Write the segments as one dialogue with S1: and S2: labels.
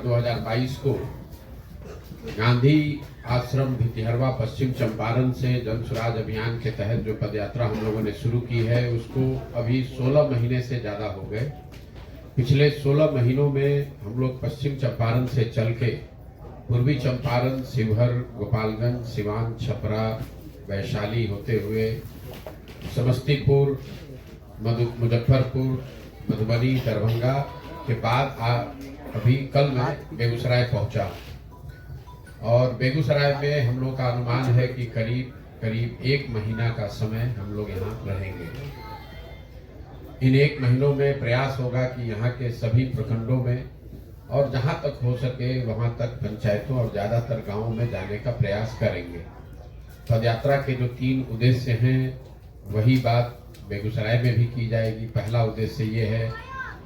S1: 2022 को गांधी आश्रम भितिहरवा पश्चिम चंपारण से जन स्वराज अभियान के तहत जो पदयात्रा हम लोगों ने शुरू की है उसको अभी 16 महीने से ज़्यादा हो गए। पिछले 16 महीनों में हम लोग पश्चिम चंपारण से चल के पूर्वी चंपारण, शिवहर, गोपालगंज, सिवान, छपरा, वैशाली होते हुए समस्तीपुर, मुजफ्फरपुर, मधुबनी, दरभंगा के बाद अभी कल मैं बेगूसराय पहुंचा और बेगूसराय में हम लोग का अनुमान है कि करीब 1 महीना का समय हम लोग यहाँ रहेंगे। इन 1 महीनों में प्रयास होगा कि यहाँ के सभी प्रखंडों में और जहाँ तक हो सके वहाँ तक पंचायतों और ज़्यादातर गांवों में जाने का प्रयास करेंगे। पदयात्रा के जो 3 उद्देश्य हैं वही बात बेगूसराय में भी की जाएगी। पहला उद्देश्य ये है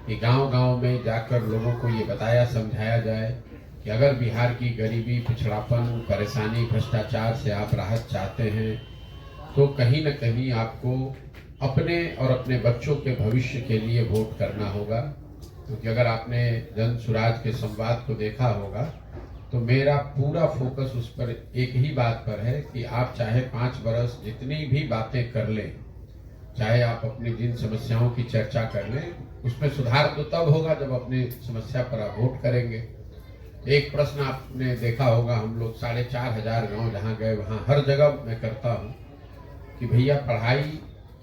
S1: कि गांव-गांव में जाकर लोगों को ये बताया समझाया जाए कि अगर बिहार की गरीबी, पिछड़ापन, परेशानी, भ्रष्टाचार से आप राहत चाहते हैं तो कहीं न कहीं आपको अपने और अपने बच्चों के भविष्य के लिए वोट करना होगा। क्योंकि अगर आपने जन स्वराज के संवाद को देखा होगा तो मेरा पूरा फोकस उस पर एक ही बात पर है कि आप चाहे 5 बरस जितनी भी बातें कर लें, चाहे आप अपनी जिन समस्याओं की चर्चा कर लें, उसमें सुधार तो तब होगा जब अपनी समस्या पर आप वोट करेंगे। एक प्रश्न आपने देखा होगा, हम लोग 4,500 गांव जहां गए वहां हर जगह मैं करता हूं कि भैया पढ़ाई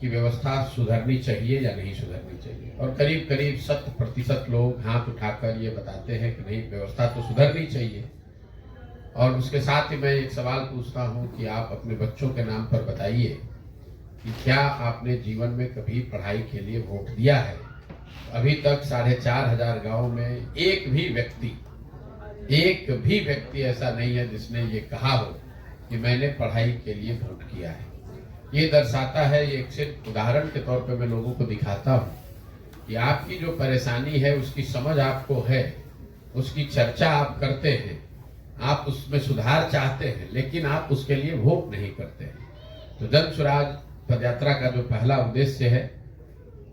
S1: की व्यवस्था सुधरनी चाहिए या नहीं सुधरनी चाहिए, और करीब 100% लोग हाथ उठाकर ये बताते हैं कि नहीं, व्यवस्था तो सुधरनी चाहिए। और उसके साथ ही मैं एक सवाल पूछता हूं कि आप अपने बच्चों के नाम पर बताइए कि क्या आपने जीवन में कभी पढ़ाई के लिए वोट दिया है? अभी तक 4,500 गाँव में एक भी व्यक्ति ऐसा नहीं है जिसने ये कहा हो कि मैंने पढ़ाई के लिए वोट किया है। ये दर्शाता है, ये एक सिर्फ उदाहरण के तौर पे मैं लोगों को दिखाता हूँ कि आपकी जो परेशानी है उसकी समझ आपको है, उसकी चर्चा आप करते हैं, आप उसमें सुधार चाहते हैं, लेकिन आप उसके लिए वोट नहीं करते हैं। तो जन स्वराज पदयात्रा का जो पहला उद्देश्य है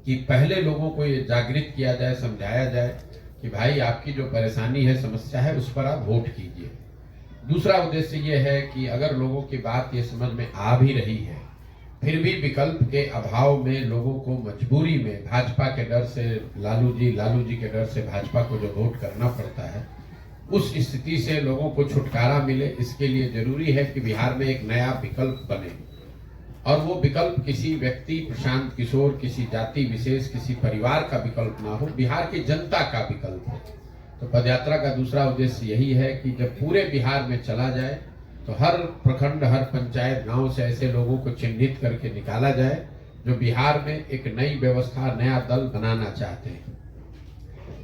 S1: कि पहले लोगों को ये जागृत किया जाए, समझाया जाए कि भाई आपकी जो परेशानी है, समस्या है, उस पर आप वोट कीजिए। दूसरा उद्देश्य ये है कि अगर लोगों की बात ये समझ में आ भी रही है, फिर भी विकल्प के अभाव में लोगों को मजबूरी में भाजपा के डर से लालू जी के डर से भाजपा को जो वोट करना पड़ता है, उस स्थिति से लोगों को छुटकारा मिले। इसके लिए जरूरी है कि बिहार में एक नया विकल्प बने, और वो विकल्प किसी व्यक्ति, प्रशांत किशोर, किसी जाति विशेष, किसी परिवार का विकल्प ना हो, बिहार की जनता का विकल्प हो। तो पदयात्रा का दूसरा उद्देश्य यही है कि जब पूरे बिहार में चला जाए तो हर प्रखंड, हर पंचायत, गांव से ऐसे लोगों को चिन्हित करके निकाला जाए जो बिहार में एक नई व्यवस्था, नया दल बनाना चाहते हैं।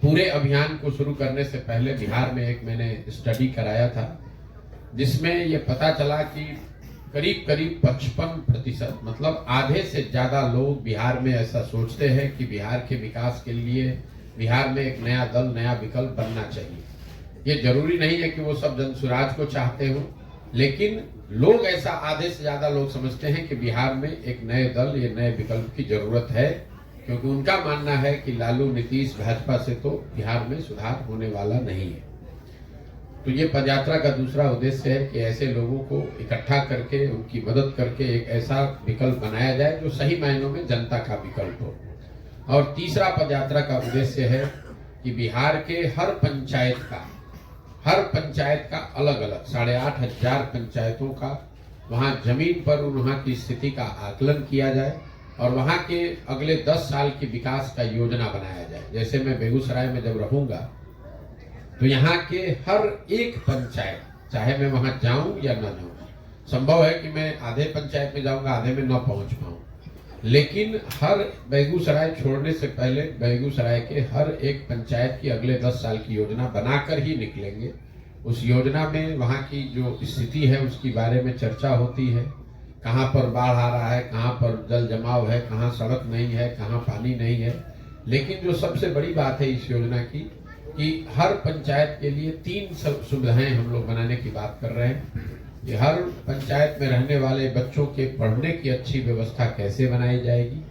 S1: पूरे अभियान को शुरू करने से पहले बिहार में एक मैंने स्टडी कराया था जिसमें ये पता चला कि करीब 55%, मतलब आधे से ज्यादा लोग बिहार में ऐसा सोचते हैं कि बिहार के विकास के लिए बिहार में एक नया दल, नया विकल्प बनना चाहिए। ये जरूरी नहीं है कि वो सब जन स्वराज को चाहते हो, लेकिन लोग ऐसा, आधे से ज्यादा लोग समझते हैं कि बिहार में एक नए दल, ये नए विकल्प की जरूरत है, क्योंकि उनका मानना है कि लालू, नीतीश, भाजपा से तो बिहार में सुधार होने वाला नहीं है। तो ये पदयात्रा का दूसरा उद्देश्य है कि ऐसे लोगों को इकट्ठा करके, उनकी मदद करके एक ऐसा विकल्प बनाया जाए जो सही मायनों में जनता का विकल्प हो। और तीसरा पदयात्रा का उद्देश्य है कि बिहार के हर पंचायत का अलग अलग 8,500 पंचायतों का वहाँ जमीन पर वहाँ की स्थिति का आकलन किया जाए और वहाँ के अगले 10 साल की विकास का योजना बनाया जाए। जैसे मैं बेगूसराय में जब रहूंगा तो यहाँ के हर एक पंचायत, चाहे मैं वहां जाऊं या ना जाऊं, संभव है कि मैं आधे पंचायत में जाऊंगा, आधे में न पहुंच पाऊं, लेकिन हर बेगूसराय छोड़ने से पहले बेगूसराय के हर एक पंचायत की अगले 10 साल की योजना बनाकर ही निकलेंगे। उस योजना में वहां की जो स्थिति है उसकी बारे में चर्चा होती है, कहाँ पर बाढ़ आ रहा है, कहाँ पर जल जमाव है, कहाँ सड़क नहीं है, कहाँ पानी नहीं है। लेकिन जो सबसे बड़ी बात है इस योजना की कि हर पंचायत के लिए 3 सुविधाएं हम लोग बनाने की बात कर रहे हैं कि हर पंचायत में रहने वाले बच्चों के पढ़ने की अच्छी व्यवस्था कैसे बनाई जाएगी।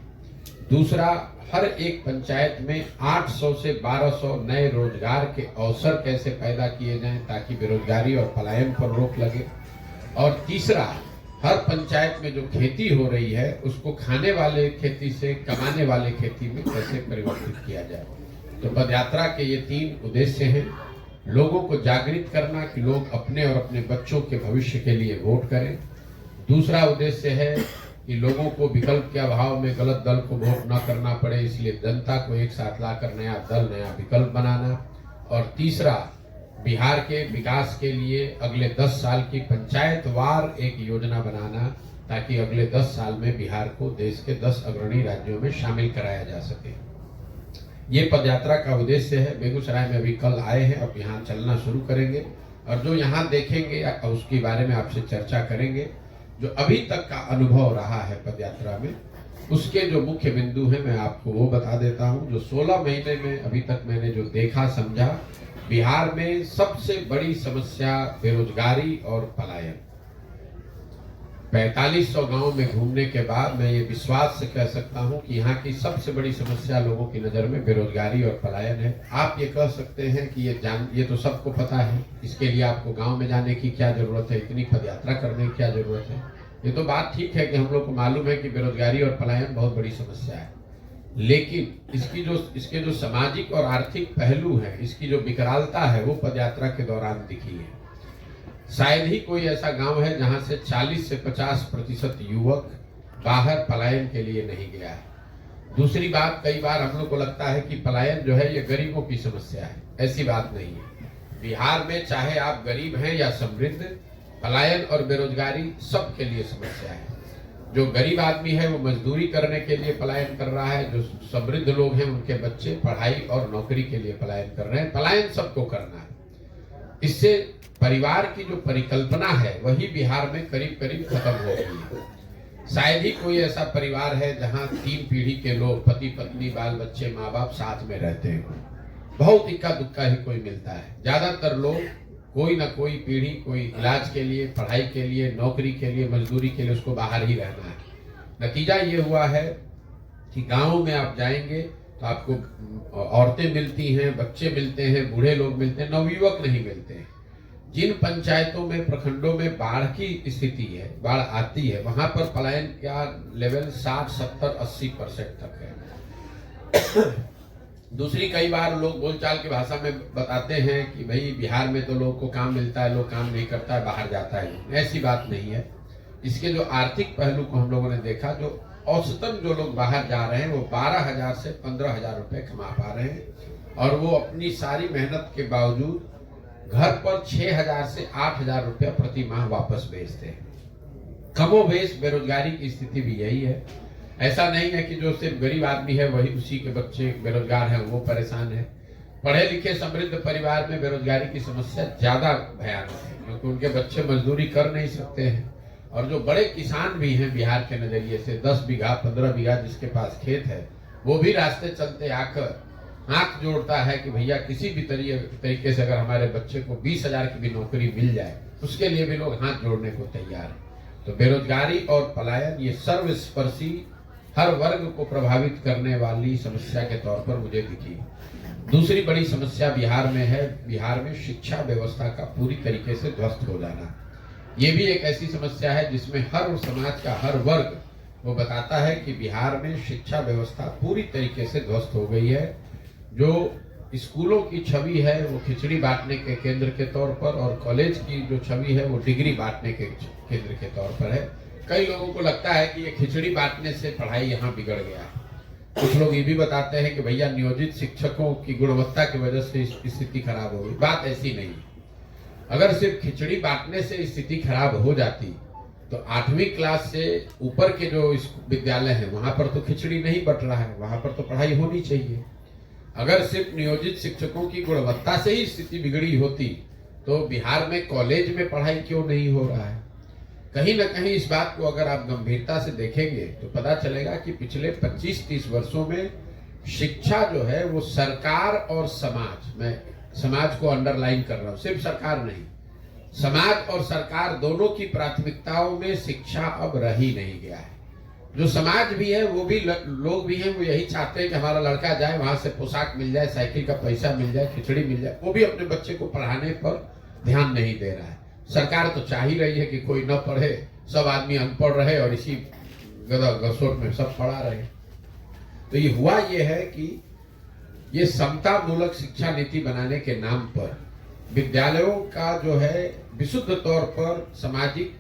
S1: दूसरा, हर एक पंचायत में 800 से 1200 नए रोजगार के अवसर कैसे पैदा किए जाएं ताकि बेरोजगारी और पलायन पर रोक लगे। और तीसरा, हर पंचायत में जो खेती हो रही है उसको खाने वाले खेती से कमाने वाले खेती में कैसे परिवर्तित किया जाए। तो पदयात्रा के ये 3 उद्देश्य हैं। लोगों को जागृत करना कि लोग अपने और अपने बच्चों के भविष्य के लिए वोट करें। दूसरा उद्देश्य है कि लोगों को विकल्प के अभाव में गलत दल को वोट न करना पड़े, इसलिए जनता को एक साथ लाकर नया दल, नया विकल्प बनाना। और तीसरा, बिहार के विकास के लिए अगले 10 साल की पंचायतवार एक योजना बनाना ताकि अगले 10 साल में बिहार को देश के 10 अग्रणी राज्यों में शामिल कराया जा सके। ये पदयात्रा का उद्देश्य है। बेगूसराय में अभी कल आए हैं, अब यहाँ चलना शुरू करेंगे और जो यहाँ देखेंगे उसके बारे में आपसे चर्चा करेंगे। जो अभी तक का अनुभव रहा है पदयात्रा में, उसके जो मुख्य बिंदु हैं मैं आपको वो बता देता हूँ। जो 16 महीने में अभी तक मैंने जो देखा समझा, बिहार में सबसे बड़ी समस्या बेरोजगारी और पलायन। 4500 गांव में घूमने के बाद मैं ये विश्वास से कह सकता हूं कि यहाँ की सबसे बड़ी समस्या लोगों की नजर में बेरोजगारी और पलायन है। आप ये कह सकते हैं कि ये तो सबको पता है, इसके लिए आपको गांव में जाने की क्या जरूरत है, इतनी पदयात्रा करने की क्या जरूरत है। ये तो बात ठीक है कि हम लोग को मालूम है कि बेरोजगारी और पलायन बहुत बड़ी समस्या है, लेकिन इसके जो सामाजिक और आर्थिक पहलू है, इसकी जो विकरालता है, वो पदयात्रा के दौरान दिखी है। शायद ही कोई ऐसा गांव है जहां से 40 से 50% युवक बाहर पलायन के लिए नहीं गया है। दूसरी बात, कई बार हम लोग को लगता है कि पलायन जो है ये गरीबों की समस्या है। ऐसी बात नहीं है। बिहार में चाहे आप गरीब हैं या समृद्ध, पलायन और बेरोजगारी सबके लिए समस्या है। जो गरीब आदमी है वो मजदूरी करने के लिए पलायन कर रहा है, जो समृद्ध लोग हैं उनके बच्चे पढ़ाई और नौकरी के लिए पलायन कर रहे हैं। पलायन सबको करना है। इससे परिवार की जो परिकल्पना है वही बिहार में करीब करीब खत्म हो गई है। शायद ही कोई ऐसा परिवार है जहां 3 पीढ़ी के लोग, पति पत्नी बाल बच्चे माँ बाप साथ में रहते हैं। बहुत इक्का दुक्का ही कोई मिलता है। ज्यादातर लोग कोई ना कोई पीढ़ी, कोई इलाज के लिए, पढ़ाई के लिए, नौकरी के लिए, मजदूरी के लिए उसको बाहर ही रहना है। नतीजा ये हुआ है कि गाँव में आप जाएंगे तो आपको औरतें मिलती हैं, बच्चे मिलते हैं, बूढ़े लोग मिलते हैं, नवयुवक नहीं मिलते हैं। जिन पंचायतों में, प्रखंडों में बाढ़ की स्थिति है, बाढ़ आती है, वहां पर पलायन का लेवल 60, 70, 80% तक है। दूसरी, कई बार लोग बोलचाल की भाषा में बताते हैं कि भाई बिहार में तो लोगों को काम मिलता है, लोग काम नहीं करता है, बाहर जाता है। ऐसी बात नहीं है। इसके जो आर्थिक पहलू को हम लोगों ने देखा, जो औसतन जो लोग बाहर जा रहे हैं वो 12,000 से 15,000 रुपए कमा पा रहे हैं और वो अपनी सारी मेहनत के बावजूद घर पर 6,000 से 8,000 रुपया प्रति माह वापस भेजते हैं। कमोबेश बेरोजगारी की स्थिति भी यही है। ऐसा नहीं है कि जो सिर्फ गरीब आदमी है वही, उसी के बच्चे बेरोजगार हैं, वो परेशान है। पढ़े लिखे समृद्ध परिवार में बेरोजगारी की समस्या ज्यादा भयानक है, क्योंकि उनके बच्चे मजदूरी कर नहीं सकते हैं। और जो बड़े किसान भी हैं बिहार के नजरिए से, 10 बीघा 15 बीघा जिसके पास खेत है, वो भी रास्ते चलते आकर हाथ जोड़ता है कि भैया किसी भी तरीके से अगर हमारे बच्चे को 20,000 की भी नौकरी मिल जाए, उसके लिए भी लोग हाथ जोड़ने को तैयार हैं। तो बेरोजगारी और पलायन ये सर्वस्पर्शी, हर वर्ग को प्रभावित करने वाली समस्या के तौर पर मुझे दिखी। दूसरी बड़ी समस्या बिहार में है, बिहार में शिक्षा व्यवस्था का पूरी तरीके से ध्वस्त हो जाना। ये भी एक ऐसी समस्या है जिसमें हर समाज का हर वर्ग वो बताता है कि बिहार में शिक्षा व्यवस्था पूरी तरीके से ध्वस्त हो गई है। जो स्कूलों की छवि है वो खिचड़ी बांटने के केंद्र के तौर पर, और कॉलेज की जो छवि है वो डिग्री बांटने के केंद्र के तौर पर है। कई लोगों को लगता है कि ये खिचड़ी बांटने से पढ़ाई यहाँ बिगड़ गया है। कुछ लोग ये भी बताते हैं कि भैया नियोजित शिक्षकों की गुणवत्ता की वजह से स्थिति खराब हो गई। बात ऐसी नहीं। अगर सिर्फ खिचड़ी बांटने से स्थिति खराब हो जाती तो 8वीं क्लास से ऊपर के जो विद्यालय हैं वहां पर तो खिचड़ी नहीं बट रहा है, वहां पर तो पढ़ाई होनी चाहिए। अगर सिर्फ नियोजित शिक्षकों की गुणवत्ता से ही स्थिति बिगड़ी होती तो बिहार में कॉलेज में पढ़ाई क्यों नहीं हो रहा है? कहीं ना कहीं इस बात को अगर आप गंभीरता से देखेंगे तो पता चलेगा कि पिछले 25-30 वर्षों में शिक्षा जो है वो सरकार और समाज, मैं समाज को अंडरलाइन कर रहा हूं, सिर्फ सरकार नहीं, समाज और सरकार दोनों की प्राथमिकताओं में शिक्षा अब रह ही नहीं गया है। जो समाज भी है वो भी लोग भी हैं, वो यही चाहते हैं कि हमारा लड़का जाए, वहां से पोशाक मिल जाए, साइकिल का पैसा मिल जाए, खिचड़ी मिल जाए। वो भी अपने बच्चे को पढ़ाने पर ध्यान नहीं दे रहा है। सरकार तो चाह ही रही है कि कोई न पढ़े, सब आदमी अनपढ़ रहे और इसी गदा गसोट में सब पढ़ा रहे। तो ये हुआ ये है कि ये समता मूलक शिक्षा नीति बनाने के नाम पर विद्यालयों का जो है विशुद्ध तौर पर सामाजिक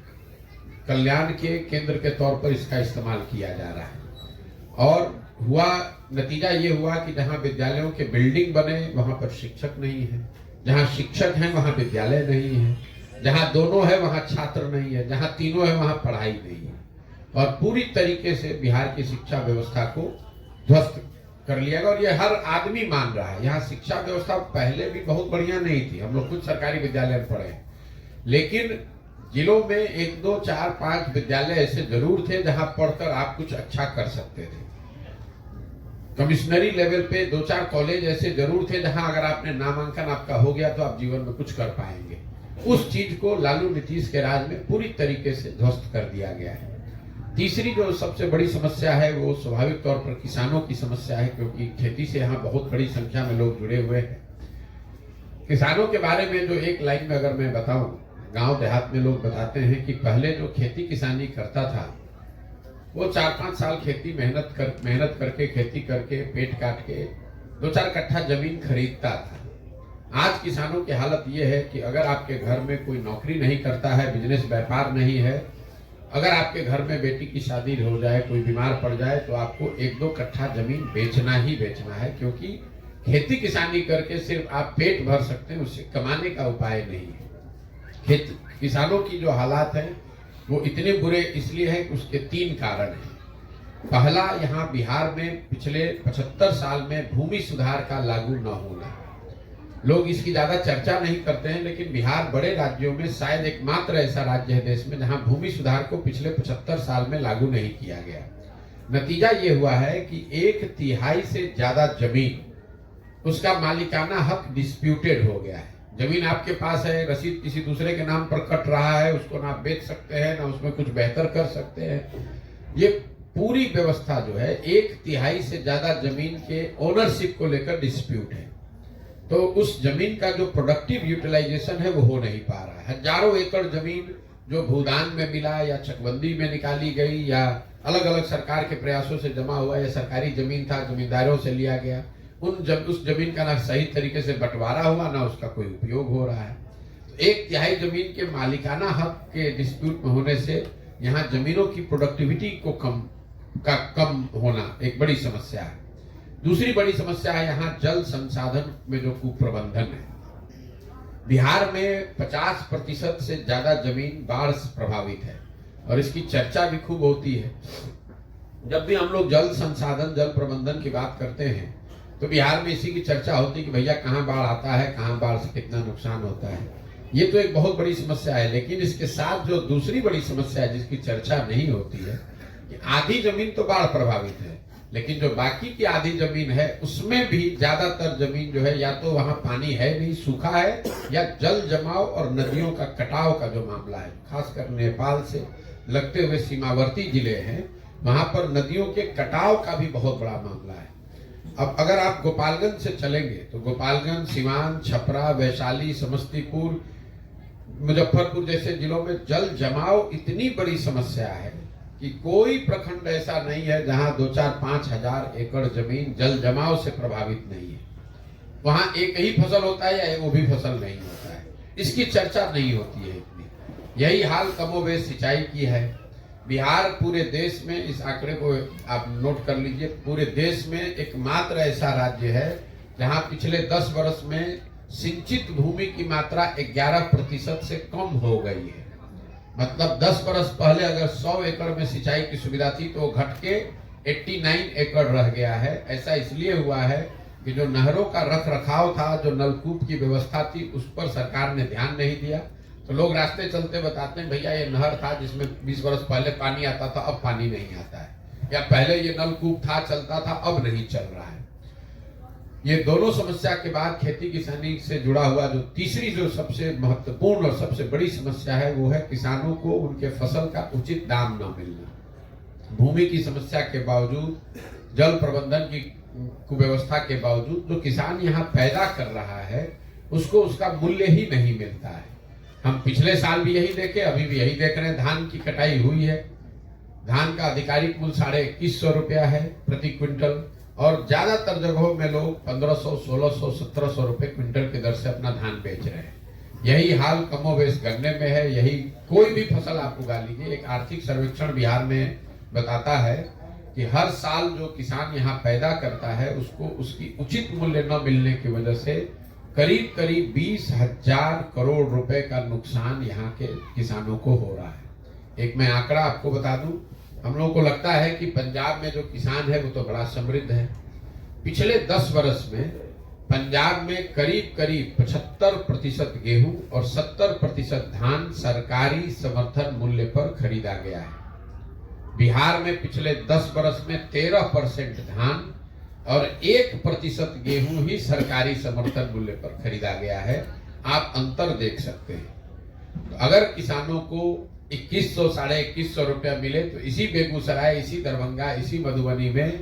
S1: कल्याण के केंद्र के तौर पर इसका इस्तेमाल किया जा रहा है। और हुआ नतीजा ये हुआ कि जहां विद्यालयों के बिल्डिंग बने वहां पर शिक्षक नहीं है, जहां शिक्षक हैं वहां विद्यालय नहीं है, जहां दोनों है वहां छात्र नहीं है, जहां तीनों है वहां पढ़ाई नहीं है। और पूरी तरीके से बिहार की शिक्षा व्यवस्था को ध्वस्त कर लिया गया। और ये हर आदमी मान रहा है। यहाँ शिक्षा व्यवस्था पहले भी बहुत बढ़िया नहीं थी, हम लोग कुछ सरकारी विद्यालय में पढ़े, लेकिन जिलों में 1, 2, 4, 5 विद्यालय ऐसे जरूर थे जहां पढ़कर आप कुछ अच्छा कर सकते थे। कमिश्नरी लेवल पे 2-4 कॉलेज ऐसे जरूर थे जहां अगर आपने नामांकन आपका हो गया तो आप जीवन में कुछ कर पाएंगे। उस चीज को लालू नीतीश के राज में पूरी तरीके से ध्वस्त कर दिया गया है। तीसरी जो सबसे बड़ी समस्या है वो स्वाभाविक तौर पर किसानों की समस्या है, क्योंकि खेती से यहाँ बहुत बड़ी संख्या में लोग जुड़े हुए हैं। किसानों के बारे में जो एक लाइन में अगर मैं बताऊं, गांव देहात में लोग बताते हैं कि पहले जो खेती किसानी करता था वो 4-5 साल खेती मेहनत करके खेती करके पेट काट के 2-4 कट्ठा जमीन खरीदता था। आज किसानों की हालत ये है कि अगर आपके घर में कोई नौकरी नहीं करता है, बिजनेस व्यापार नहीं है, अगर आपके घर में बेटी की शादी हो जाए, कोई बीमार पड़ जाए, तो आपको 1-2 कट्ठा जमीन बेचना ही बेचना है, क्योंकि खेती किसानी करके सिर्फ आप पेट भर सकते हैं, उससे कमाने का उपाय नहीं है। किसानों की जो हालात हैं वो इतने बुरे इसलिए हैं कि उसके 3 कारण हैं। पहला, यहाँ बिहार में पिछले 75 साल में भूमि सुधार का लागू न होना। लोग इसकी ज्यादा चर्चा नहीं करते हैं, लेकिन बिहार बड़े राज्यों में शायद एकमात्र ऐसा राज्य है देश में जहां भूमि सुधार को पिछले 75 साल में लागू नहीं किया गया। नतीजा ये हुआ है कि 1/3 से ज्यादा जमीन, उसका मालिकाना हक डिस्प्यूटेड हो गया है। जमीन आपके पास है, रसीद किसी दूसरे के नाम पर कट रहा है, उसको ना बेच सकते हैं ना उसमें कुछ बेहतर कर सकते हैं। ये पूरी व्यवस्था जो है 1/3 से ज्यादा जमीन के ओनरशिप को लेकर डिस्प्यूट है। तो उस जमीन का जो प्रोडक्टिव यूटिलाइजेशन है वो हो नहीं पा रहा है। हजारों एकड़ जमीन जो भूदान में मिला या चकबंदी में निकाली गई या अलग अलग सरकार के प्रयासों से जमा हुआ या सरकारी जमीन था, जमींदारों से लिया गया, उस जमीन का ना सही तरीके से बंटवारा हुआ ना उसका कोई उपयोग हो रहा है। 1/3 जमीन के मालिकाना हक के डिस्प्यूट में होने से यहाँ जमीनों की प्रोडक्टिविटी को कम होना एक बड़ी समस्या है। दूसरी बड़ी समस्या है यहाँ जल संसाधन में जो कुप्रबंधन है। बिहार में 50% से ज्यादा जमीन बाढ़ से प्रभावित है और इसकी चर्चा भी खूब होती है। जब भी हम लोग जल संसाधन जल प्रबंधन की बात करते हैं तो बिहार में इसी की चर्चा होती है कि भैया कहाँ बाढ़ आता है, कहाँ बाढ़ से कितना नुकसान होता है। ये तो एक बहुत बड़ी समस्या है, लेकिन इसके साथ जो दूसरी बड़ी समस्या है जिसकी चर्चा नहीं होती है कि आधी जमीन तो बाढ़ प्रभावित है, लेकिन जो बाकी की आधी जमीन है उसमें भी ज्यादातर जमीन जो है या तो वहां पानी है नहीं, सूखा है, या जल जमाव और नदियों का कटाव का जो मामला है, खासकर नेपाल से लगते हुए सीमावर्ती जिले हैं वहां पर नदियों के कटाव का भी बहुत बड़ा मामला है। अब अगर आप गोपालगंज से चलेंगे तो गोपालगंज, सिवान, छपरा, वैशाली, समस्तीपुर, मुजफ्फरपुर जैसे जिलों में जल जमाव इतनी बड़ी समस्या है कि कोई प्रखंड ऐसा नहीं है जहां 2-4-5 हजार एकड़ जमीन जल जमाव से प्रभावित नहीं है। वहां एक ही फसल होता है या वो भी फसल नहीं होता है, इसकी चर्चा नहीं होती है इतनी। यही हाल कमोबेश सिंचाई की है। बिहार पूरे देश में, इस आंकड़े को आप नोट कर लीजिए, पूरे देश में एकमात्र ऐसा राज्य है जहां पिछले 10 वर्ष में सिंचित भूमि की मात्रा 11% से कम हो गई है। मतलब 10 वर्ष पहले अगर 100 एकड़ में सिंचाई की सुविधा थी तो घट के 89 एकड़ रह गया है। ऐसा इसलिए हुआ है कि जो नहरों का रख रखाव था, जो नलकूप की व्यवस्था थी, उस पर सरकार ने ध्यान नहीं दिया। तो लोग रास्ते चलते बताते हैं भैया ये नहर था जिसमें 20 वर्ष पहले पानी आता था, अब पानी नहीं आता है, या पहले ये नलकूप था चलता था अब नहीं चल रहा है। ये दोनों समस्या के बाद खेती किसानी से जुड़ा हुआ जो तीसरी जो सबसे महत्वपूर्ण और सबसे बड़ी समस्या है वो है किसानों को उनके फसल का उचित दाम न मिलना। भूमि की समस्या के बावजूद, जल प्रबंधन की कुव्यवस्था के बावजूद जो किसान यहाँ पैदा कर रहा है उसको उसका मूल्य ही नहीं मिलता है। हम पिछले साल भी यही देखे, अभी भी यही देख रहे हैं। धान की कटाई हुई है, धान का आधिकारिक मूल्य 2150 रुपया है प्रति क्विंटल, और ज्यादातर जगहों में लोग 1500, 1600, 1700 रुपए क्विंटल की दर से अपना धान बेच रहे हैं। यही हाल कमोवेश गन्ने में है। यही कोई भी फसल आप उगा लीजिए, एक आर्थिक सर्वेक्षण बिहार में बताता है कि हर साल जो किसान यहाँ पैदा करता है उसको उसकी उचित मूल्य न मिलने की वजह से करीब करीब 20,000 करोड़ रुपए का नुकसान यहाँ के किसानों को हो रहा है। एक मैं आंकड़ा आपको बता दूं, हम लोगों को लगता है कि पंजाब में जो किसान है वो तो बड़ा समृद्ध है। पिछले 10 वर्ष में पंजाब में करीब करीब 75% गेहूं और 70% धान सरकारी समर्थन मूल्य पर खरीदा गया है। बिहार में पिछले 10 वर्ष में 13% धान और 1% गेहूं ही सरकारी समर्थन मूल्य पर खरीदा गया है। आप अंतर देख सकते हैं। तो अगर किसानों को 2100, 2150 रुपया मिले तो इसी बेगूसराय, इसी दरभंगा, इसी मधुबनी में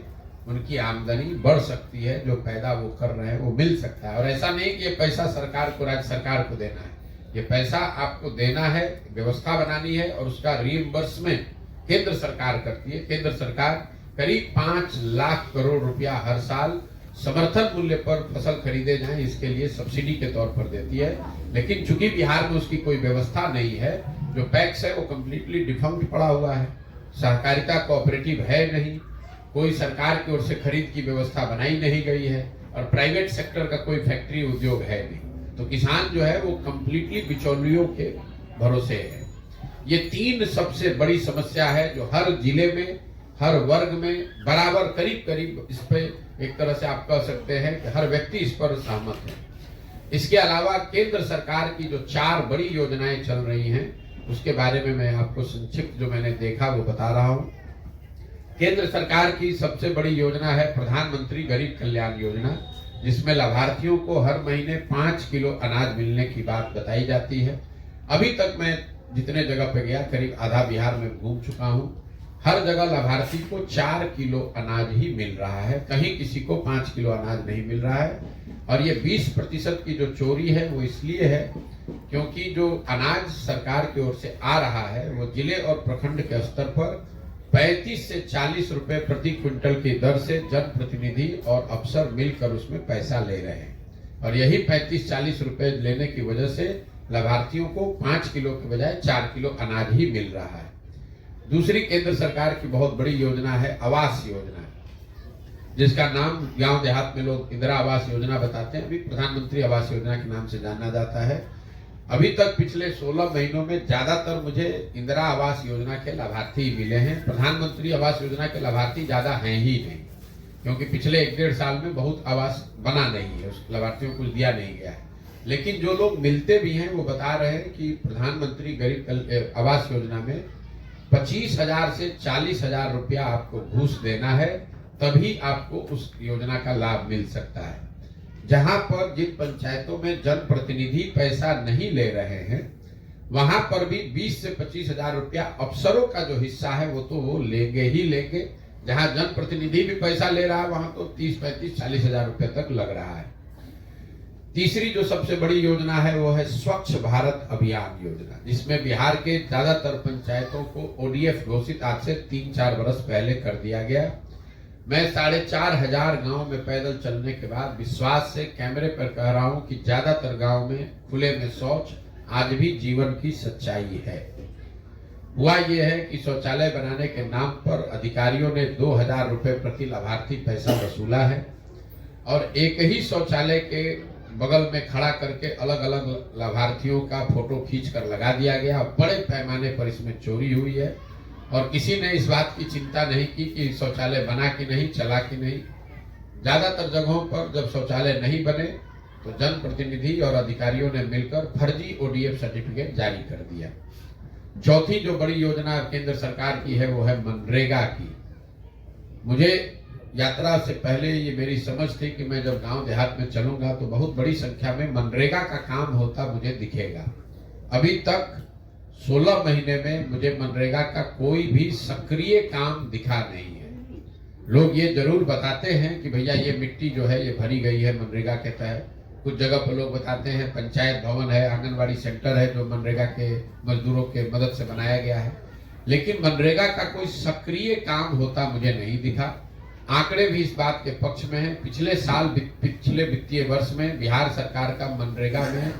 S1: उनकी आमदनी बढ़ सकती है। जो पैदा वो कर रहे हैं वो मिल सकता है। और ऐसा नहीं कि ये पैसा सरकार को, राज्य सरकार को देना है। ये पैसा आपको देना है, व्यवस्था बनानी है और उसका रीइंबर्समेंट केंद्र सरकार करती है। केंद्र सरकार करीब 5 लाख करोड़ रुपया हर साल समर्थन मूल्य पर फसल खरीदे जाएं इसके लिए सब्सिडी के तौर पर देती है। लेकिन चूंकि बिहार में उसकी कोई व्यवस्था नहीं है, जो पैक्स है वो कम्प्लीटली डिफंक्ट पड़ा हुआ है, सहकारिता कोऑपरेटिव है नहीं, कोई सरकार की ओर से खरीद की व्यवस्था बनाई नहीं गई है और प्राइवेट सेक्टर का कोई फैक्ट्री उद्योग है नहीं। तो किसान जो है वो कम्प्लीटली बिचौलियों के भरोसे है। ये 3 सबसे बड़ी समस्या है जो हर जिले में, हर वर्ग में बराबर करीब करीब इस पे एक तरह से आप कह सकते हैं कि हर व्यक्ति इस पर सहमत है। इसके अलावा केंद्र सरकार की जो 4 बड़ी योजनाएं चल रही हैं उसके बारे में मैं आपको संक्षिप्त जो मैंने देखा वो बता रहा हूं। केंद्र सरकार की सबसे बड़ी योजना है प्रधानमंत्री गरीब कल्याण योजना, जिसमें लाभार्थियों को हर महीने 5 किलो अनाज मिलने की बात बताई जाती है। अभी तक मैं जितने जगह पे गया, करीब आधा बिहार में घूम चुका हूं, हर जगह लाभार्थी को 4 किलो अनाज ही मिल रहा है, कहीं किसी को 5 किलो अनाज नहीं मिल रहा है। और ये 20% की जो चोरी है वो इसलिए है क्योंकि जो अनाज सरकार की ओर से आ रहा है वो जिले और प्रखंड के स्तर पर 35 से 40 रुपए प्रति क्विंटल की दर से जनप्रतिनिधि और अफसर मिलकर उसमें पैसा ले रहे हैं। और यही 35-40 रुपए लेने की वजह से लाभार्थियों को 5 किलो के बजाय 4 किलो अनाज ही मिल रहा है। दूसरी केंद्र सरकार की बहुत बड़ी योजना है आवास योजना, जिसका नाम गांव देहात में लोग इंदिरा आवास योजना बताते हैं, अभी प्रधानमंत्री आवास योजना के नाम से जाना जाता है। अभी तक पिछले 16 महीनों में ज्यादातर मुझे इंदिरा आवास योजना के लाभार्थी मिले हैं। प्रधानमंत्री आवास योजना के लाभार्थी ज्यादा हैं ही नहीं, क्योंकि पिछले 1-1.5 साल में बहुत आवास बना नहीं है, उस लाभार्थियों को दिया नहीं गया है। लेकिन जो लोग मिलते भी हैं वो बता रहे हैं कि प्रधानमंत्री गरीब आवास योजना में 25,000 से 40,000 रुपया आपको घूस देना है, तभी आपको उस योजना का लाभ मिल सकता है। जहां पर जिन पंचायतों में जनप्रतिनिधि पैसा नहीं ले रहे हैं वहां पर भी 20 से 25,000 रुपया अफसरों का जो हिस्सा है वो तो वो लेंगे ही लेंगे। जहां जनप्रतिनिधि भी पैसा ले रहा है वहां तो 30, 35, 40,000 रुपए तक लग रहा है। तीसरी जो सबसे बड़ी योजना है वो है स्वच्छ भारत अभियान योजना, जिसमें बिहार के ज्यादातर पंचायतों को ओडीएफ घोषित आज से 3-4 वर्ष पहले कर दिया गया। मैं 4,500 गांव में पैदल चलने के बाद विश्वास से कैमरे पर कह रहा हूं कि ज्यादातर गांव में खुले में शौच आज भी जीवन की सच्चाई है। हुआ यह है कि शौचालय बनाने के नाम पर अधिकारियों ने 2,000 रुपए प्रति लाभार्थी पैसा वसूला है और एक ही शौचालय के बगल में खड़ा करके अलग अलग लाभार्थियों का फोटो खींच कर लगा दिया गया। बड़े पैमाने पर इसमें चोरी हुई है और किसी ने इस बात की चिंता नहीं की कि शौचालय बना कि नहीं, चला कि नहीं। ज्यादातर जगहों पर जब शौचालय नहीं बने तो जनप्रतिनिधि और अधिकारियों ने मिलकर फर्जी ओडीएफ सर्टिफिकेट जारी कर दिया। चौथी जो बड़ी योजना केंद्र सरकार की है वो है मनरेगा की। मुझे यात्रा से पहले ये मेरी समझ थी कि मैं जब गांव देहात में चलूंगा तो बहुत बड़ी संख्या में मनरेगा का काम होता मुझे दिखेगा। अभी तक 16 महीने में मुझे मनरेगा का कोई भी सक्रिय काम दिखा नहीं है। लोग ये जरूर बताते हैं कि भैया ये मिट्टी जो है ये भरी गई है मनरेगा के तहत। कुछ जगह पर लोग बताते हैं पंचायत भवन है, आंगनबाड़ी सेंटर है जो मनरेगा के मजदूरों के मदद से बनाया गया है, लेकिन मनरेगा का कोई सक्रिय काम होता मुझे नहीं दिखा। आंकड़े भी इस बात के पक्ष में हैं। पिछले वित्तीय वर्ष में बिहार सरकार का मनरेगा में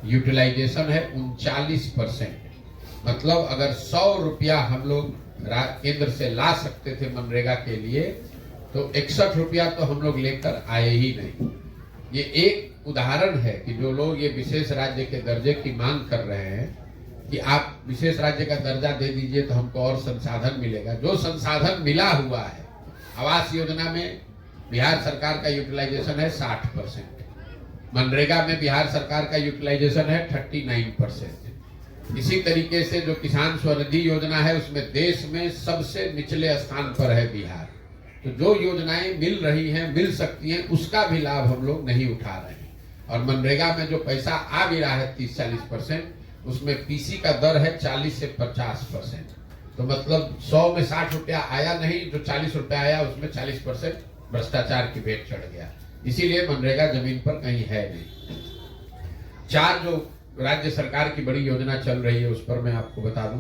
S1: यूटिलाइजेशन है 39%। मतलब अगर 100 रुपया हम लोग केंद्र से ला सकते थे मनरेगा के लिए, तो 61 रुपया तो हम लोग लेकर आए ही नहीं। ये एक उदाहरण है कि जो लोग ये विशेष राज्य के दर्जे की मांग कर रहे हैं कि आप विशेष राज्य का दर्जा दे दीजिए तो हमको और संसाधन मिलेगा। जो संसाधन मिला हुआ है, आवास योजना में बिहार सरकार का यूटिलाइजेशन है 60%, मनरेगा में बिहार सरकार का यूटिलाइजेशन है 39%। इसी तरीके से जो किसान स्वनिधि योजना है उसमें देश में सबसे निचले स्थान पर है बिहार। तो जो योजनाएं मिल रही हैं, मिल सकती हैं, उसका भी लाभ हम लोग नहीं उठा रहे हैं। और मनरेगा में जो पैसा आ भी रहा है 30-40%, उसमें पीसी का दर है 40 से 50%। तो मतलब 100 में 60 रुपया आया नहीं, जो 40 रुपया आया उसमें 40% भ्रष्टाचार की भेंट चढ़ गया। इसीलिए मनरेगा जमीन पर कहीं है नहीं। 4 जो राज्य सरकार की बड़ी योजना चल रही है उस पर मैं आपको बता दूं।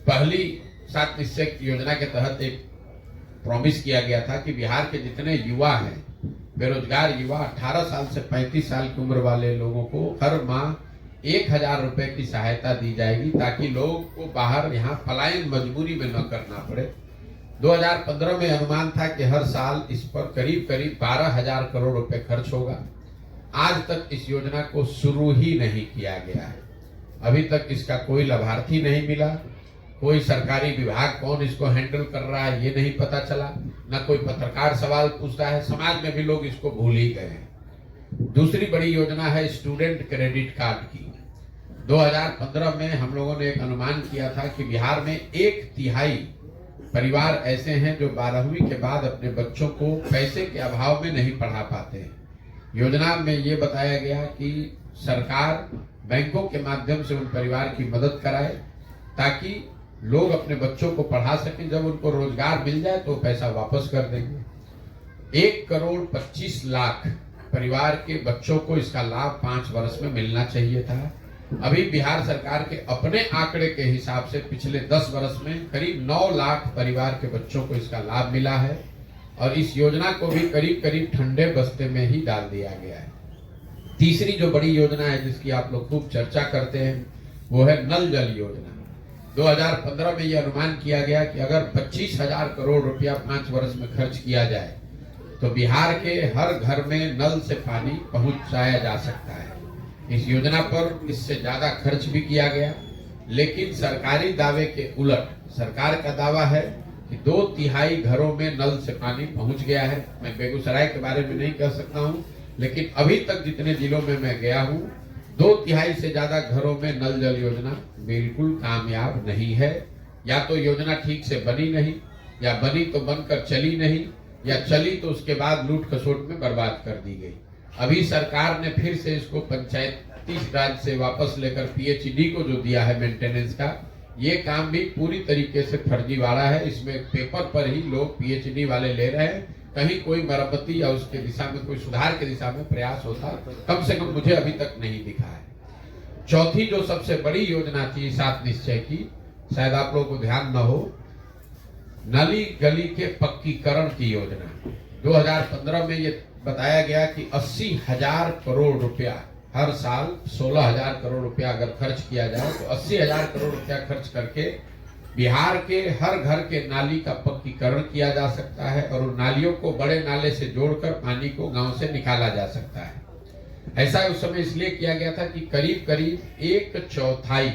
S1: पहली 7 निश्चय योजना के तहत एक प्रॉमिस किया गया था कि बिहार के जितने युवा हैं, बेरोजगार युवा 18 साल से 35 साल की उम्र वाले लोगों को हर माह 1000 रुपए की सहायता दी जाएगी, ताकि लोग को बाहर यहाँ पलायन मजबूरी में न करना पड़े। 2015 में अनुमान था कि हर साल इस पर करीब 12,000 करोड़ रुपए खर्च होगा। आज तक इस योजना को शुरू ही नहीं किया गया है। अभी तक इसका कोई लाभार्थी नहीं मिला, कोई सरकारी विभाग कौन इसको हैंडल कर रहा है ये नहीं पता चला, न कोई पत्रकार सवाल पूछता है। समाज में भी लोग इसको भूल ही गए हैं। दूसरी बड़ी योजना है स्टूडेंट क्रेडिट कार्ड की। 2015 में हम लोगों ने एक अनुमान किया था कि बिहार में 1/3 परिवार ऐसे हैं जो 12वीं के बाद अपने बच्चों को पैसे के अभाव में नहीं पढ़ा पाते हैं। योजना में ये बताया गया कि सरकार बैंकों के माध्यम से उन परिवार की मदद कराए, ताकि लोग अपने बच्चों को पढ़ा सकें। जब उनको रोजगार मिल जाए तो पैसा वापस कर देंगे। 1,25,00,000 परिवार के बच्चों को इसका लाभ 5 वर्ष में मिलना चाहिए था। अभी बिहार सरकार के अपने आंकड़े के हिसाब से पिछले 10 वर्ष में करीब 9 लाख परिवार के बच्चों को इसका लाभ मिला है, और इस योजना को भी करीब ठंडे बस्ते में ही डाल दिया गया है। तीसरी जो बड़ी योजना है जिसकी आप लोग खूब चर्चा करते हैं वो है नल जल योजना। 2015 में यह अनुमान किया गया कि अगर 25,000 करोड़ रुपया 5 वर्ष में खर्च किया जाए तो बिहार के हर घर में नल से पानी पहुंचाया जा सकता है। इस योजना पर इससे ज्यादा खर्च भी किया गया, लेकिन सरकारी दावे के उलट सरकार का दावा है कि 2/3 घरों में नल से पानी पहुंच गया है। मैं बेगूसराय के बारे में नहीं कह सकता हूं, लेकिन अभी तक जितने जिलों में मैं गया हूं 2/3 से ज्यादा घरों में नल जल योजना बिल्कुल कामयाब नहीं है। या तो योजना ठीक से बनी नहीं, या बनी तो बनकर चली नहीं, या चली तो उसके बाद लूट खसोट में बर्बाद कर दी गई। अभी सरकार ने फिर से इसको पंचायती राज से वापस लेकर पीएचडी को जो दिया है मेंटेनेंस का, ये काम भी पूरी तरीके से फर्जीवाड़ा है। इसमें पेपर पर ही लोग पीएचडी वाले ले रहे हैं, कहीं कोई मरम्मती या उसके दिशा में कोई सुधार के दिशा में प्रयास होता कम से कम मुझे अभी तक नहीं दिखा है। चौथी जो सबसे बड़ी योजना थी 7 निश्चय की, शायद आप लोगों को ध्यान न हो, नली गली के पक्कीकरण की योजना। 2015 में ये बताया गया कि 80,000 करोड़ रुपया हर साल 16,000 करोड़ रुपया अगर खर्च किया जाए तो 80,000 करोड़ रुपया खर्च करके बिहार के हर घर के नाली का पक्कीकरण किया जा सकता है, और उन नालियों को बड़े नाले से जोड़कर पानी को गांव से निकाला जा सकता है। ऐसा उस समय इसलिए किया गया था कि करीब 1/4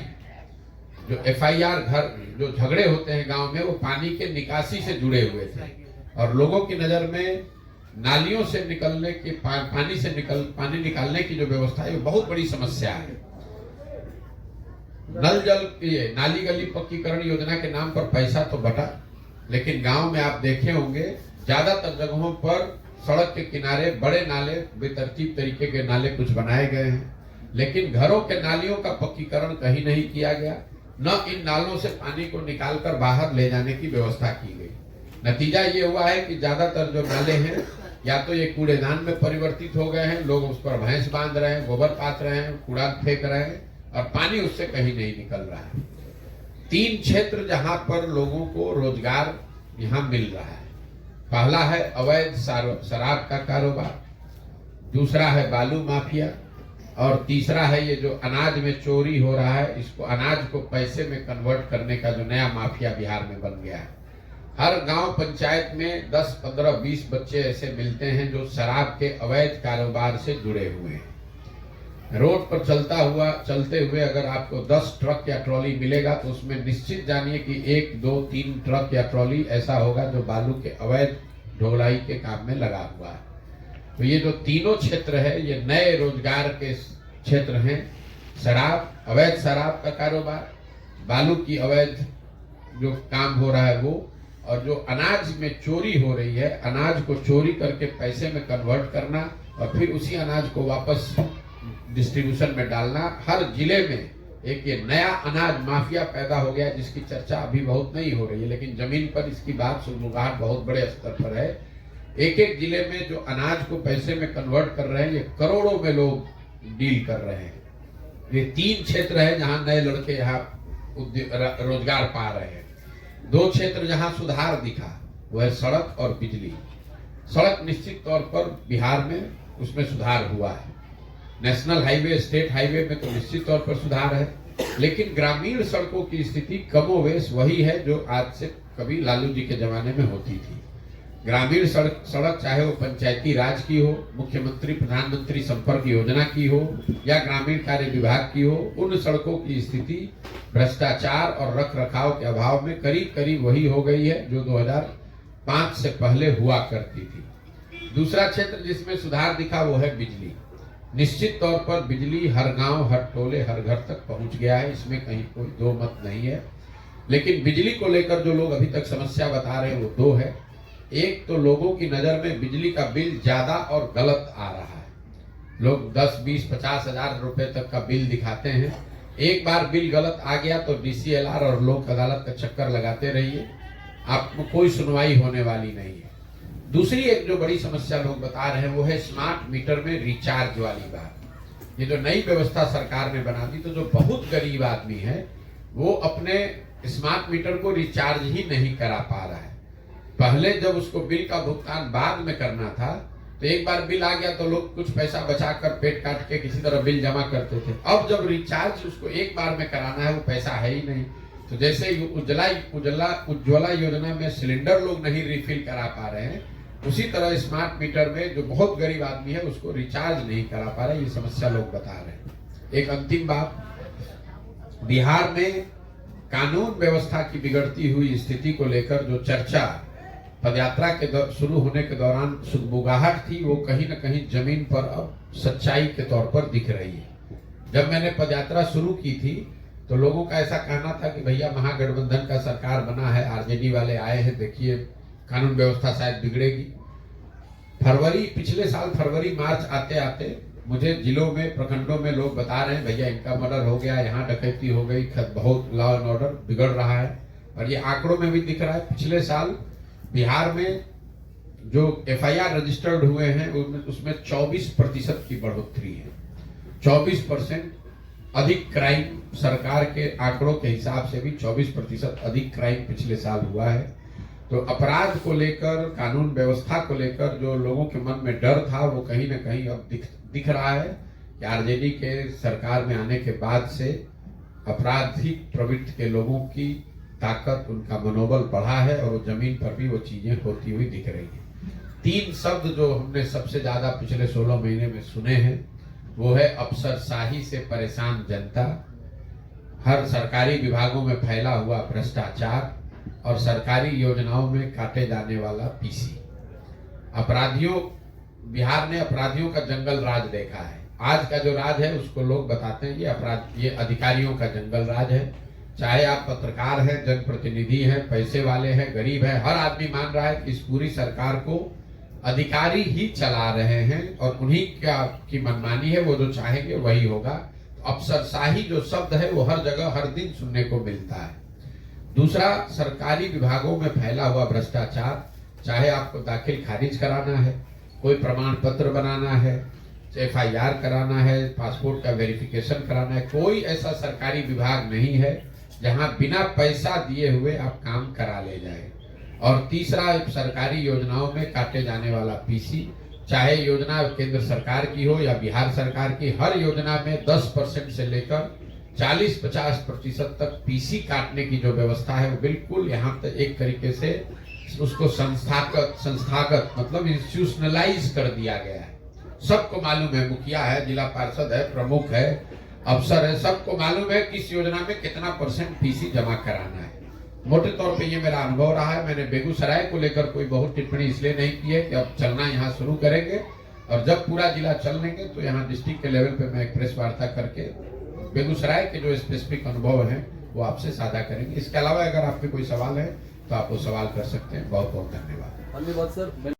S1: जो FIR घर जो झगड़े होते हैं गांव में, वो पानी के निकासी से जुड़े हुए थे, और लोगों की नजर में नालियों से निकलने के पानी निकालने की जो व्यवस्था है वो बहुत बड़ी समस्या है। नल जल नाली गली पक्कीकरण योजना के नाम पर पैसा तो बटा, लेकिन गांव में आप देखे होंगे ज्यादातर जगहों पर सड़क के किनारे बड़े नाले, बेतरतीब तरीके के नाले कुछ बनाए गए हैं, लेकिन घरों के नालियों का पक्कीकरण कहीं नहीं किया गया। न इन नालों से पानी को निकालकर बाहर ले जाने की व्यवस्था की गई। नतीजा ये हुआ है कि ज्यादातर जो नाले हैं या तो ये कूड़ेदान में परिवर्तित हो गए हैं, लोग उस पर भैंस बांध रहे हैं, गोबर पाथ रहे हैं, कूड़ा फेंक रहे हैं और पानी उससे कहीं नहीं निकल रहा है। 3 क्षेत्र जहां पर लोगों को रोजगार यहाँ मिल रहा है। पहला है अवैध शराब का कारोबार, दूसरा है बालू माफिया और तीसरा है ये जो अनाज में चोरी हो रहा है, इसको अनाज को पैसे में कन्वर्ट करने का जो नया माफिया बिहार में बन गया है। हर गांव पंचायत में 10, 15, 20 बच्चे ऐसे मिलते हैं जो शराब के अवैध कारोबार से जुड़े हुए हैं। रोड पर चलते हुए अगर आपको 10 ट्रक या ट्रॉली मिलेगा तो उसमें निश्चित जानिए कि 1, 2, 3 ट्रक या ट्रॉली ऐसा होगा जो बालू के अवैध ढुलाई के काम में लगा हुआ है। तो ये जो तीनों क्षेत्र है ये नए रोजगार के क्षेत्र हैं। शराब, अवैध शराब का कारोबार, बालू की अवैध जो काम हो रहा है वो, और जो अनाज में चोरी हो रही है, अनाज को चोरी करके पैसे में कन्वर्ट करना और फिर उसी अनाज को वापस डिस्ट्रीब्यूशन में डालना। हर जिले में एक ये नया अनाज माफिया पैदा हो गया जिसकी चर्चा अभी बहुत नहीं हो रही है, लेकिन जमीन पर इसकी बात सुगबुगाहट बहुत बड़े स्तर पर है। एक जिले में जो अनाज को पैसे में कन्वर्ट कर रहे हैं, ये करोड़ों में लोग डील कर रहे हैं। ये 3 क्षेत्र है जहां नए लड़के यहाँ रोजगार पा रहे हैं। 2 क्षेत्र जहां सुधार दिखा वो है सड़क और बिजली। सड़क निश्चित तौर पर बिहार में उसमें सुधार हुआ है। नेशनल हाईवे, स्टेट हाईवे में तो निश्चित तौर पर सुधार है, लेकिन ग्रामीण सड़कों की स्थिति कमोवेश वही है जो आज से कभी लालू जी के जमाने में होती थी। ग्रामीण सड़क चाहे वो पंचायती राज की हो, मुख्यमंत्री प्रधानमंत्री संपर्क योजना की हो या ग्रामीण कार्य विभाग की हो, उन सड़कों की स्थिति भ्रष्टाचार और रख रखाव के अभाव में करीब करीब वही हो गई है जो 2005 से पहले हुआ करती थी। दूसरा क्षेत्र जिसमें सुधार दिखा वो है बिजली। निश्चित तौर पर बिजली हर गांव, हर टोले, हर घर तक पहुंच गया है, इसमें कहीं कोई दो मत नहीं है। लेकिन बिजली को लेकर जो लोग अभी तक समस्या बता रहे हैं वो 2 है। एक तो लोगों की नजर में बिजली का बिल ज्यादा और गलत आ रहा है। लोग 10, 20, 50 हजार रुपए तक का बिल दिखाते हैं। एक बार बिल गलत आ गया तो DCLR और लोक अदालत का चक्कर लगाते रहिए, आपको कोई सुनवाई होने वाली नहीं है। दूसरी एक जो बड़ी समस्या लोग बता रहे हैं वो है स्मार्ट मीटर में रिचार्ज वाली बात। ये जो नई व्यवस्था सरकार ने बना दी तो जो बहुत गरीब आदमी है वो अपने स्मार्ट मीटर को रिचार्ज ही नहीं करा पा रहा है। पहले जब उसको बिल का भुगतान बाद में करना था तो एक बार बिल आ गया तो लोग कुछ पैसा बचाकर पेट काट के किसी तरह बिल जमा करते थे। अब जब रिचार्ज उसको एक बार में कराना है वो पैसा है ही नहीं। तो जैसे उज्ज्वला योजना में सिलेंडर लोग नहीं रिफिल करा पा रहे हैं, उसी तरह स्मार्ट मीटर में जो बहुत गरीब आदमी है उसको रिचार्ज नहीं करा पा रहे, ये समस्या लोग बता रहे हैं। एक अंतिम बात, बिहार में कानून व्यवस्था की बिगड़ती हुई स्थिति को लेकर जो चर्चा पदयात्रा के शुरू होने के दौरान सुगबुगाहट थी वो कहीं न कहीं जमीन पर अब सच्चाई के तौर पर दिख रही है। जब मैंने पदयात्रा शुरू की थी तो लोगों का ऐसा कहना था कि भैया महागठबंधन का सरकार बना है, RJD वाले आए हैं, देखिए कानून व्यवस्था शायद बिगड़ेगी। पिछले साल फरवरी मार्च आते आते मुझे जिलों में, प्रखंडों में लोग बता रहे हैं भैया इनका मर्डर हो गया, यहाँ डकैती हो गई, बहुत लॉ एंड ऑर्डर बिगड़ रहा है। और ये आंकड़ों में भी दिख रहा है। पिछले साल बिहार में जो FIR रजिस्टर्ड हुए हैं उसमें 24% की बढ़ोतरी है। 24% अधिक क्राइम, सरकार के आंकड़ों के हिसाब से भी 24% अधिक क्राइम पिछले साल हुआ है। तो अपराध को लेकर, कानून व्यवस्था को लेकर जो लोगों के मन में डर था वो कहीं ना कहीं अब दिख रहा है कि RJD के सरकार में आने के बाद से आपराधिक प्रवृत्ति के लोगों की ताकत, उनका मनोबल बढ़ा है और वो जमीन पर भी वो चीजें होती हुई दिख रही है। 3 शब्द जो हमने सबसे ज्यादा पिछले 16 महीने में सुने हैं वो है अफसरशाही से परेशान जनता, हर सरकारी विभागों में फैला हुआ भ्रष्टाचार और सरकारी योजनाओं में काटे जाने वाला PC। बिहार ने अपराधियों का जंगल राज देखा है। आज का जो राज है उसको लोग बताते हैं ये अधिकारियों का जंगल राज है। चाहे आप पत्रकार हैं, जनप्रतिनिधि हैं, पैसे वाले हैं, गरीब हैं, हर आदमी मान रहा है कि इस पूरी सरकार को अधिकारी ही चला रहे हैं और उन्हीं की मनमानी है, वो जो चाहेंगे वही होगा। अफसरशाही जो शब्द है वो हर जगह हर दिन सुनने को मिलता है। दूसरा, सरकारी विभागों में फैला हुआ भ्रष्टाचार, चाहे आपको दाखिल खारिज कराना है, कोई प्रमाण पत्र बनाना है, FIR कराना है, पासपोर्ट का वेरिफिकेशन कराना है, कोई ऐसा सरकारी विभाग नहीं है जहां बिना पैसा दिए हुए आप काम करा ले जाए। और तीसरा, सरकारी योजनाओं में काटे जाने वाला PC, चाहे योजना केंद्र सरकार की हो या बिहार सरकार की, हर योजना में 10% से लेकर 40-50% तक PC काटने की जो व्यवस्था है वो बिल्कुल यहाँ तक एक तरीके से उसको संस्थागत मतलब इंस्टीट्यूशनलाइज कर दिया गया है। सबको मालूम है, मुखिया है, जिला पार्षद है, प्रमुख है, अफसर है, सबको मालूम है किस योजना में कितना % PC जमा कराना है। मोटे तौर पे ये मेरा अनुभव रहा है। मैंने बेगूसराय को लेकर कोई बहुत टिप्पणी इसलिए नहीं की है कि अब चलना यहाँ शुरू करेंगे और जब पूरा जिला चल लेंगे तो यहाँ डिस्ट्रिक्ट के लेवल पे मैं एक प्रेस वार्ता करके बेगूसराय के जो स्पेसिफिक अनुभव हैं वो आपसे साझा करेंगे। इसके अलावा अगर आपके कोई सवाल है तो आप वो सवाल कर सकते हैं। बहुत बहुत धन्यवाद।
S2: धन्यवाद सर।